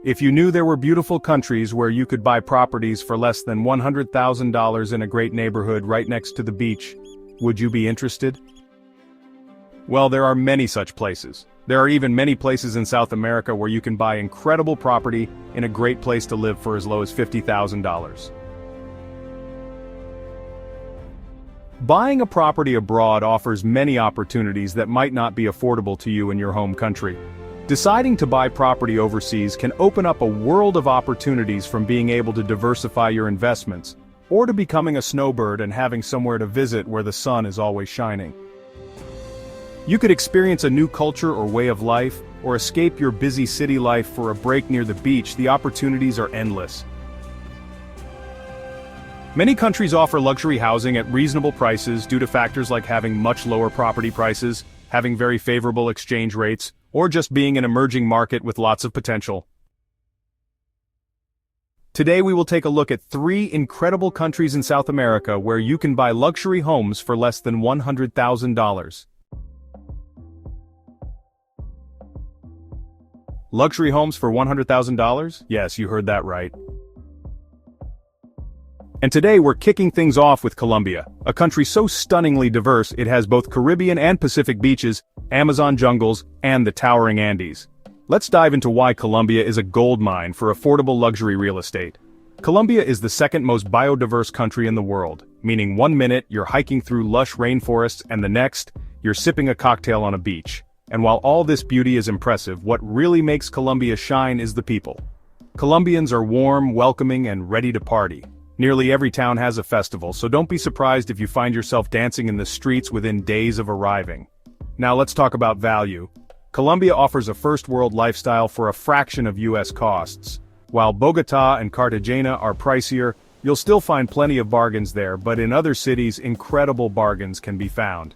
If you knew there were beautiful countries where you could buy properties for less than $100,000 in a great neighborhood right next to the beach, would you be interested? Well, there are many such places. There are even many places in South America where you can buy incredible property in a great place to live for as low as $50,000. Buying a property abroad offers many opportunities that might not be affordable to you in your home country. Deciding to buy property overseas can open up a world of opportunities, from being able to diversify your investments, or to becoming a snowbird and having somewhere to visit where the sun is always shining. You could experience a new culture or way of life, or escape your busy city life for a break near the beach. The opportunities are endless. Many countries offer luxury housing at reasonable prices due to factors like having much lower property prices, having very favorable exchange rates, or just being an emerging market with lots of potential. Today we will take a look at 3 incredible countries in South America where you can buy luxury homes for less than $100,000. Luxury homes for $100,000? Yes, you heard that right. And today we're kicking things off with Colombia, a country so stunningly diverse it has both Caribbean and Pacific beaches, Amazon jungles, and the towering Andes. Let's dive into why Colombia is a gold mine for affordable luxury real estate. Colombia is the second most biodiverse country in the world, meaning one minute you're hiking through lush rainforests and the next, you're sipping a cocktail on a beach. And while all this beauty is impressive, what really makes Colombia shine is the people. Colombians are warm, welcoming, and ready to party. Nearly every town has a festival, so don't be surprised if you find yourself dancing in the streets within days of arriving. Now let's talk about value. Colombia offers a first-world lifestyle for a fraction of US costs. While Bogotá and Cartagena are pricier, you'll still find plenty of bargains there, but in other cities incredible bargains can be found.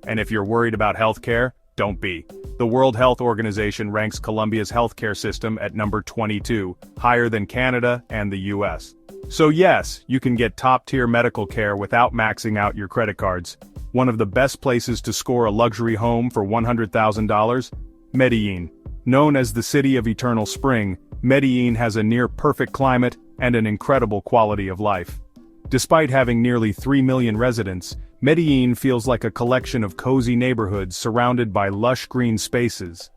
And if you're worried about healthcare, don't be. The World Health Organization ranks Colombia's healthcare system at number 22, higher than Canada and the US. So yes, you can get top-tier medical care without maxing out your credit cards. One of the best places to score a luxury home for $100,000? Medellin. Known as the City of Eternal Spring, Medellin has a near-perfect climate and an incredible quality of life. Despite having nearly 3 million residents, Medellin feels like a collection of cozy neighborhoods surrounded by lush green spaces.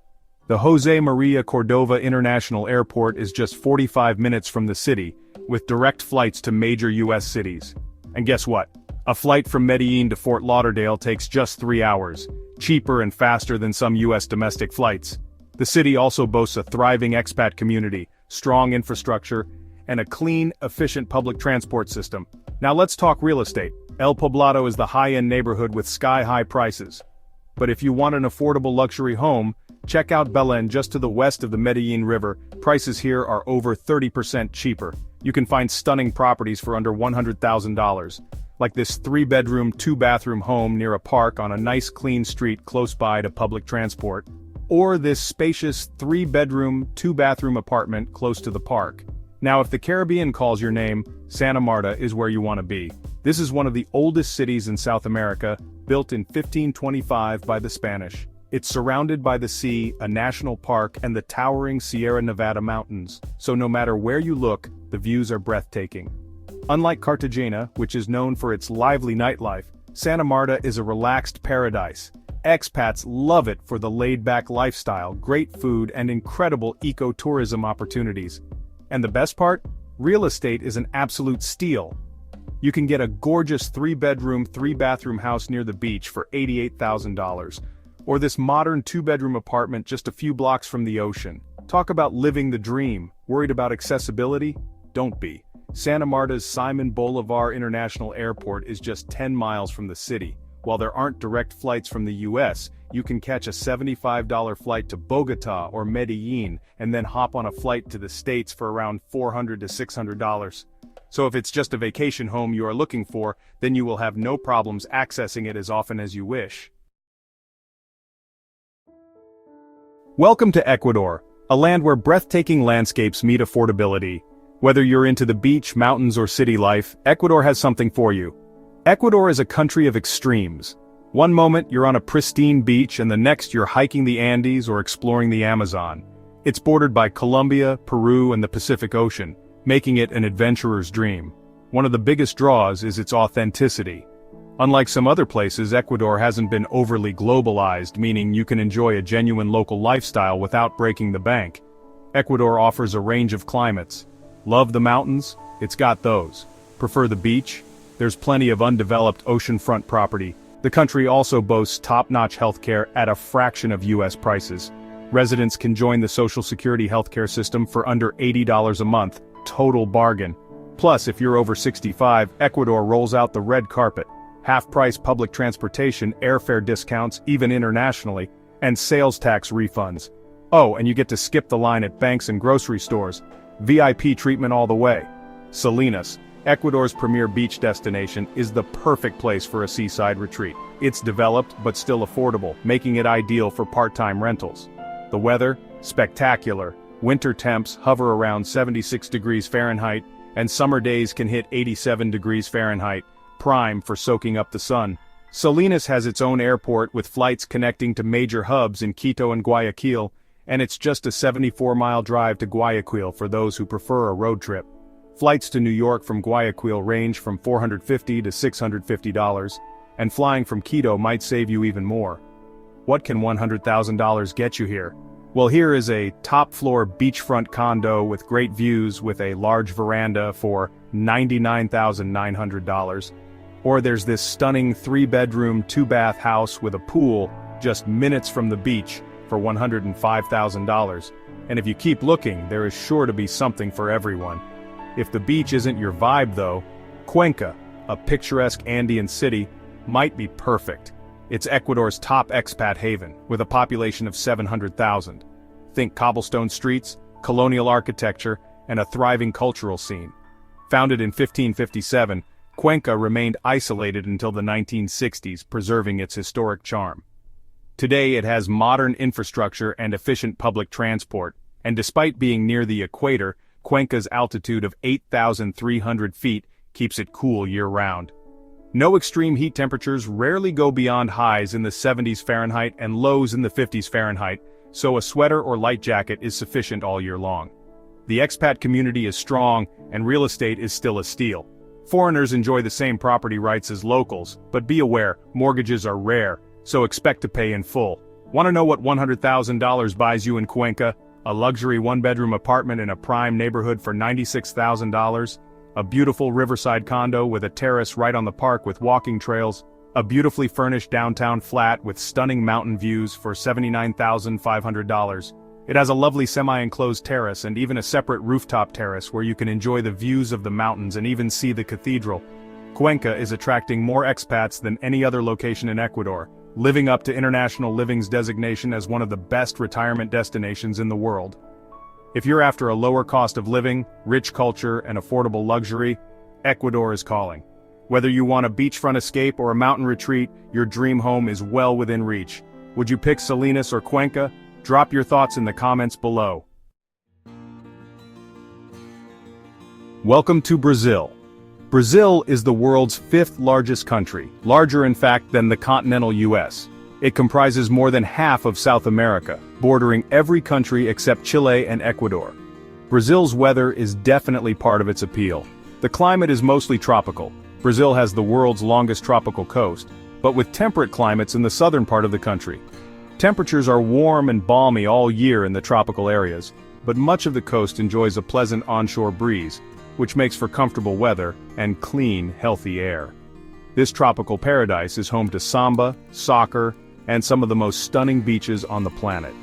The José María Cordova International Airport is just 45 minutes from the city, with direct flights to major US cities. And guess what? A flight from Medellin to Fort Lauderdale takes just 3 hours, cheaper and faster than some US domestic flights. The city also boasts a thriving expat community, strong infrastructure, and a clean, efficient public transport system. Now let's talk real estate. El Poblado is the high-end neighborhood with sky-high prices. But if you want an affordable luxury home, check out Belén, just to the west of the Medellin River. Prices here are over 30% cheaper. You can find stunning properties for under $100,000, like this 3-bedroom, 2-bathroom home near a park on a nice clean street close by to public transport, or this spacious 3-bedroom, 2-bathroom apartment close to the park. Now if the Caribbean calls your name, Santa Marta is where you want to be. This is one of the oldest cities in South America, built in 1525 by the Spanish. It's surrounded by the sea, a national park, and the towering Sierra Nevada mountains, so no matter where you look, the views are breathtaking. Unlike Cartagena, which is known for its lively nightlife, Santa Marta is a relaxed paradise. Expats love it for the laid-back lifestyle, great food, and incredible eco-tourism opportunities. And the best part? Real estate is an absolute steal. You can get a gorgeous 3-bedroom, 3-bathroom house near the beach for $88,000. Or this modern 2-bedroom apartment just a few blocks from the ocean. Talk about living the dream. Worried about accessibility? Don't be. Santa Marta's Simon Bolivar International Airport is just 10 miles from the city. While there aren't direct flights from the US, you can catch a $75 flight to Bogotá or Medellin and then hop on a flight to the States for around $400 to $600. So if it's just a vacation home you are looking for, then you will have no problems accessing it as often as you wish. Welcome to Ecuador, a land where breathtaking landscapes meet affordability. Whether you're into the beach, mountains, or city life, Ecuador has something for you. Ecuador is a country of extremes. One moment you're on a pristine beach and the next you're hiking the Andes or exploring the Amazon. It's bordered by Colombia, Peru, and the Pacific Ocean, making it an adventurer's dream. One of the biggest draws is its authenticity. Unlike some other places, Ecuador hasn't been overly globalized, meaning you can enjoy a genuine local lifestyle without breaking the bank. Ecuador offers a range of climates. Love the mountains? It's got those. Prefer the beach? There's plenty of undeveloped oceanfront property. The country also boasts top-notch healthcare at a fraction of US prices. Residents can join the Social Security healthcare system for under $80 a month, total bargain. Plus, if you're over 65, Ecuador rolls out the red carpet. Half-price public transportation, airfare discounts, even internationally, and sales tax refunds. Oh, and you get to skip the line at banks and grocery stores. VIP treatment all the way. Salinas, Ecuador's premier beach destination, is the perfect place for a seaside retreat. It's developed but still affordable, making it ideal for part-time rentals. The weather? Spectacular. Winter temps hover around 76 degrees Fahrenheit, and summer days can hit 87 degrees Fahrenheit, prime for soaking up the sun. Salinas has its own airport with flights connecting to major hubs in Quito and Guayaquil, and it's just a 74-mile drive to Guayaquil for those who prefer a road trip. Flights to New York from Guayaquil range from $450 to $650, and flying from Quito might save you even more. What can $100,000 get you here? Well, here is a top-floor beachfront condo with great views with a large veranda for $99,900. Or there's this stunning 3-bedroom, 2-bath house with a pool just minutes from the beach for $105,000. And if you keep looking, there is sure to be something for everyone. If the beach isn't your vibe though, Cuenca, a picturesque Andean city, might be perfect. It's Ecuador's top expat haven, with a population of 700,000. Think cobblestone streets, colonial architecture, and a thriving cultural scene. Founded in 1557, Cuenca remained isolated until the 1960s, preserving its historic charm. Today it has modern infrastructure and efficient public transport, and despite being near the equator, Cuenca's altitude of 8,300 feet keeps it cool year-round. No extreme heat temperatures rarely go beyond highs in the 70s Fahrenheit and lows in the 50s Fahrenheit, so a sweater or light jacket is sufficient all year long. The expat community is strong, and real estate is still a steal. Foreigners enjoy the same property rights as locals, but be aware, mortgages are rare, so expect to pay in full. Want to know what $100,000 buys you in Cuenca? A luxury 1-bedroom apartment in a prime neighborhood for $96,000? A beautiful riverside condo with a terrace right on the park with walking trails, a beautifully furnished downtown flat with stunning mountain views for $79,500. It has a lovely semi-enclosed terrace and even a separate rooftop terrace where you can enjoy the views of the mountains and even see the cathedral. Cuenca is attracting more expats than any other location in Ecuador, living up to International Living's designation as one of the best retirement destinations in the world. If you're after a lower cost of living, rich culture, and affordable luxury, Ecuador is calling. Whether you want a beachfront escape or a mountain retreat, your dream home is well within reach. Would you pick Salinas or Cuenca? Drop your thoughts in the comments below. Welcome to Brazil. Brazil is the world's 5th largest country, larger in fact than the continental US. It comprises more than half of South America, bordering every country except Chile and Ecuador. Brazil's weather is definitely part of its appeal. The climate is mostly tropical. Brazil has the world's longest tropical coast, but with temperate climates in the southern part of the country. Temperatures are warm and balmy all year in the tropical areas, but much of the coast enjoys a pleasant onshore breeze, which makes for comfortable weather and clean, healthy air. This tropical paradise is home to samba, soccer, and some of the most stunning beaches on the planet.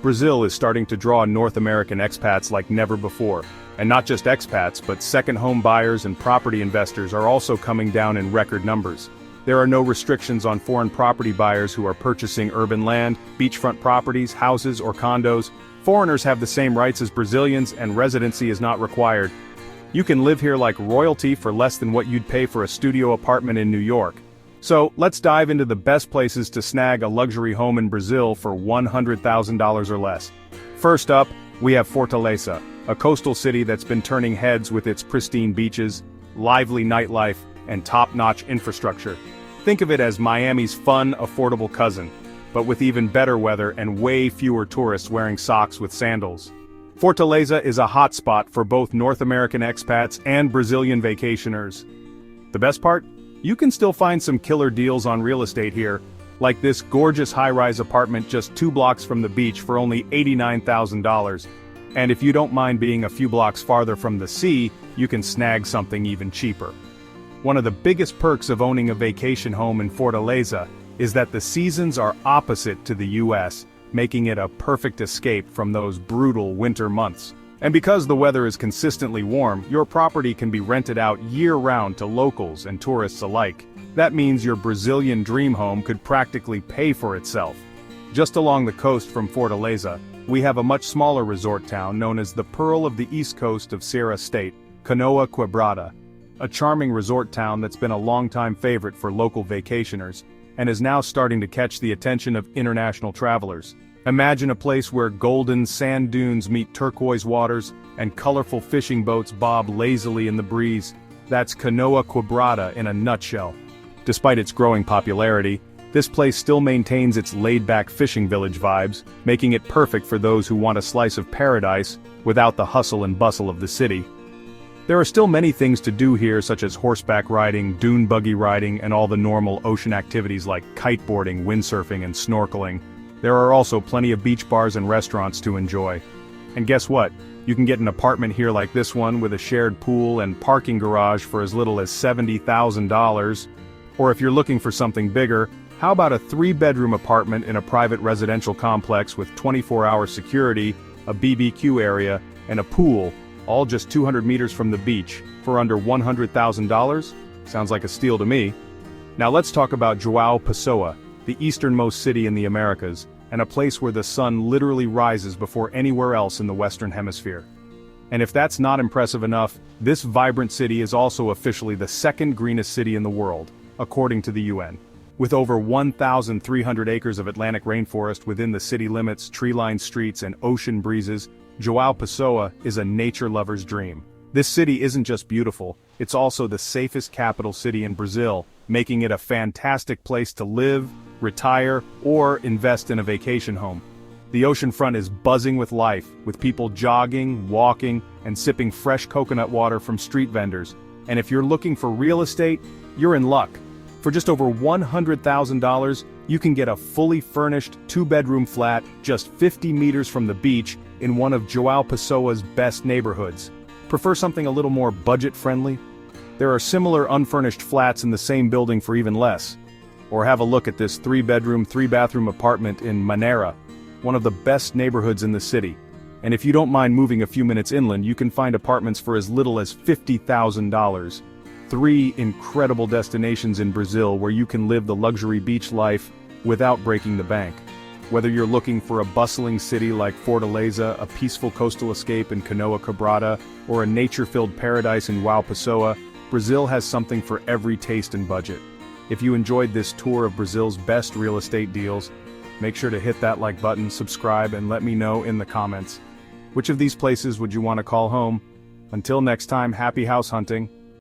Brazil is starting to draw North American expats like never before, and not just expats but second home buyers and property investors are also coming down in record numbers. There are no restrictions on foreign property buyers who are purchasing urban land, beachfront properties, houses, or condos. Foreigners have the same rights as Brazilians and residency is not required. You can live here like royalty for less than what you'd pay for a studio apartment in New York. So, let's dive into the best places to snag a luxury home in Brazil for $100,000 or less. First up, we have Fortaleza, a coastal city that's been turning heads with its pristine beaches, lively nightlife, and top-notch infrastructure. Think of it as Miami's fun, affordable cousin. but with even better weather and way fewer tourists wearing socks with sandals. Fortaleza is a hotspot for both North American expats and Brazilian vacationers. The best part? You can still find some killer deals on real estate here, like this gorgeous high-rise apartment just 2 blocks from the beach for only $89,000. And if you don't mind being a few blocks farther from the sea, you can snag something even cheaper. One of the biggest perks of owning a vacation home in Fortaleza is that the seasons are opposite to the US, making it a perfect escape from those brutal winter months. And because the weather is consistently warm, your property can be rented out year-round to locals and tourists alike. That means your Brazilian dream home could practically pay for itself. Just along the coast from Fortaleza, we have a much smaller resort town known as the Pearl of the East Coast of Ceará State, Canoa Quebrada, a charming resort town that's been a longtime favorite for local vacationers, and is now starting to catch the attention of international travelers. Imagine a place where golden sand dunes meet turquoise waters, and colorful fishing boats bob lazily in the breeze. That's Canoa Quebrada in a nutshell. Despite its growing popularity, this place still maintains its laid-back fishing village vibes, making it perfect for those who want a slice of paradise without the hustle and bustle of the city. There are still many things to do here, such as horseback riding, dune buggy riding, and all the normal ocean activities like kiteboarding, windsurfing, and snorkeling. There are also plenty of beach bars and restaurants to enjoy. And guess what? You can get an apartment here like this one with a shared pool and parking garage for as little as $70,000. Or if you're looking for something bigger, how about a 3-bedroom apartment in a private residential complex with 24-hour security, a BBQ area, and a pool, all just 200 meters from the beach, for under $100,000? Sounds like a steal to me. Now let's talk about João Pessoa, the easternmost city in the Americas, and a place where the sun literally rises before anywhere else in the Western Hemisphere. And if that's not impressive enough, this vibrant city is also officially the second greenest city in the world, according to the UN. With over 1,300 acres of Atlantic rainforest within the city limits, tree-lined streets, and ocean breezes, João Pessoa is a nature lover's dream. This city isn't just beautiful, it's also the safest capital city in Brazil, making it a fantastic place to live, retire, or invest in a vacation home. The oceanfront is buzzing with life, with people jogging, walking, and sipping fresh coconut water from street vendors. And if you're looking for real estate, you're in luck. For just over $100,000, you can get a fully furnished 2-bedroom flat just 50 meters from the beach in one of João Pessoa's best neighborhoods. Prefer something a little more budget-friendly? There are similar unfurnished flats in the same building for even less. Or have a look at this 3-bedroom, 3-bathroom apartment in Maneira, one of the best neighborhoods in the city. And if you don't mind moving a few minutes inland, you can find apartments for as little as $50,000. 3 incredible destinations in Brazil where you can live the luxury beach life without breaking the bank. Whether you're looking for a bustling city like Fortaleza, a peaceful coastal escape in Canoa Quebrada, or a nature-filled paradise in João Pessoa, Brazil has something for every taste and budget. If you enjoyed this tour of Brazil's best real estate deals, make sure to hit that like button, subscribe, and let me know in the comments. Which of these places would you want to call home? Until next time, happy house hunting.